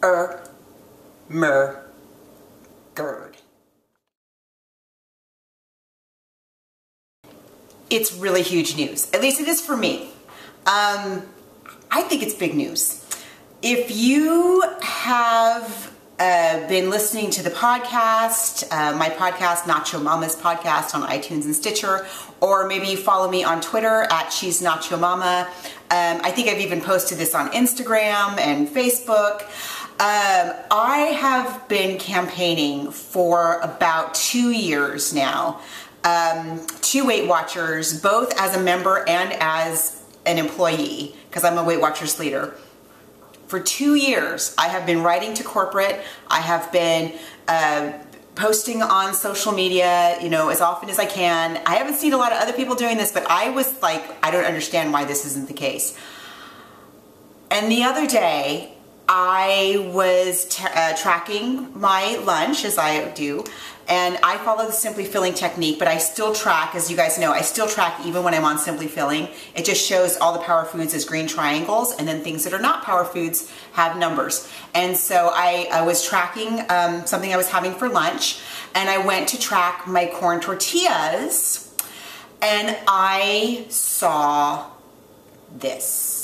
GERD. It's really huge news. At least it is for me. I think it's big news. If you have been listening to the podcast, my podcast, Nacho Mama's podcast on iTunes and Stitcher, or maybe you follow me on Twitter at She's Nacho Mama. I think I've even posted this on Instagram and Facebook. I have been campaigning for about 2 years now to Weight Watchers, both as a member and as an employee, because I'm a Weight Watchers leader. For 2 years, I have been writing to corporate. I have been posting on social media, you know, as often as I can. I haven't seen a lot of other people doing this, but I was like, I don't understand why this isn't the case. And the other day, I was tracking my lunch, as I do, and I follow the Simply Filling technique, but I still track, as you guys know, I still track even when I'm on Simply Filling. It just shows all the power foods as green triangles, and then things that are not power foods have numbers. And so I was tracking something I was having for lunch, and I went to track my corn tortillas, and I saw this.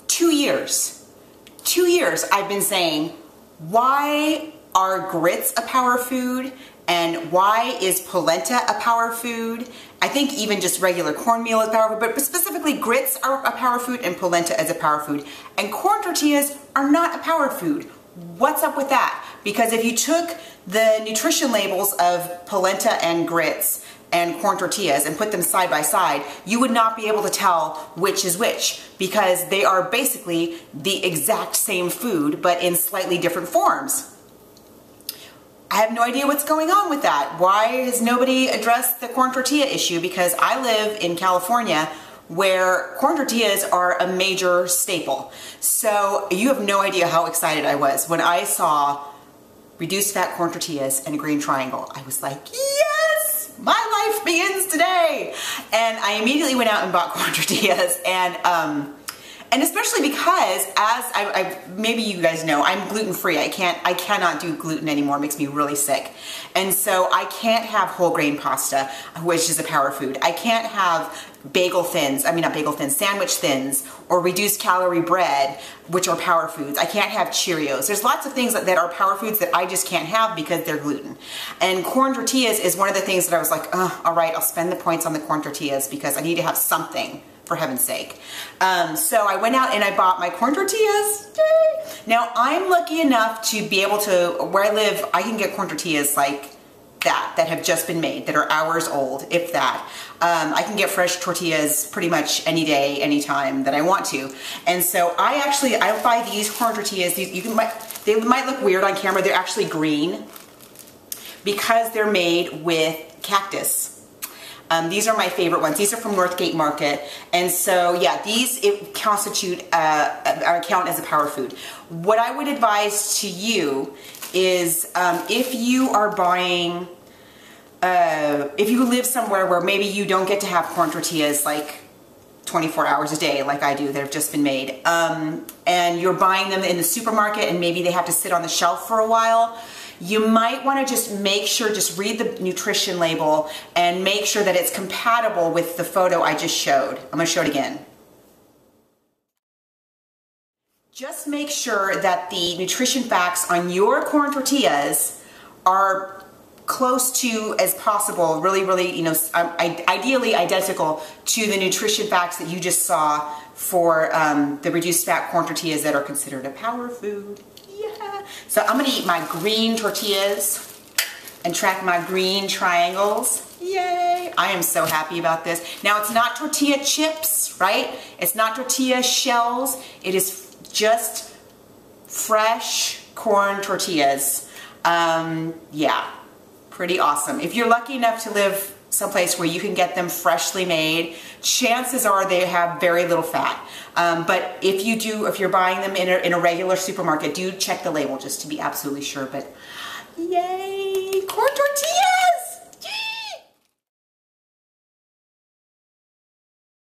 2 years. 2 years I've been saying, why are grits a power food? And why is polenta a power food? I think even just regular cornmeal is a power food, but specifically grits are a power food and polenta is a power food. And corn tortillas are not a power food. What's up with that? Because if you took the nutrition labels of polenta and grits and corn tortillas and put them side by side, you would not be able to tell which is which, because they are basically the exact same food but in slightly different forms. I have no idea what's going on with that. Why has nobody addressed the corn tortilla issue? Because I live in California, where corn tortillas are a major staple. So you have no idea how excited I was when I saw reduced fat corn tortillas and a green triangle. I was like, yes! My life begins today. And I immediately went out and bought corn tortillas, and especially because, as maybe you guys know, I'm gluten-free. I cannot do gluten anymore. It makes me really sick. And so I can't have whole grain pasta, which is a power food. I can't have sandwich thins, or reduced calorie bread, which are power foods. I can't have Cheerios. There's lots of things that are power foods that I just can't have because they're gluten. And corn tortillas is one of the things that I was like, oh, all right, I'll spend the points on the corn tortillas because I need to have something, for heaven's sake. So I went out and I bought my corn tortillas. Yay! Now I'm lucky enough to be able to, where I live, I can get corn tortillas like that have just been made, that are hours old, if that. I can get fresh tortillas pretty much any day, anytime that I want to. And so I buy these corn tortillas. They might look weird on camera. They're actually green because they're made with cactus. These are my favorite ones. These are from Northgate Market. And so, yeah, these count as a power food. What I would advise to you is if you are buying, if you live somewhere where maybe you don't get to have corn tortillas like 24 hours a day like I do that have just been made, and you're buying them in the supermarket and maybe they have to sit on the shelf for a while, you might want to just make sure, just read the nutrition label and make sure that it's compatible with the photo I just showed. I'm going to show it again. Just make sure that the nutrition facts on your corn tortillas are close to as possible, really, you know, ideally identical to the nutrition facts that you just saw for the reduced fat corn tortillas that are considered a power food. Yeah. So I'm gonna eat my green tortillas and track my green triangles. Yay! I am so happy about this. Now it's not tortilla chips, right? It's not tortilla shells. It is just fresh corn tortillas. Yeah, pretty awesome. If you're lucky enough to live someplace where you can get them freshly made, chances are they have very little fat. But if you're buying them in a regular supermarket, do check the label just to be absolutely sure. But yay, corn tortillas!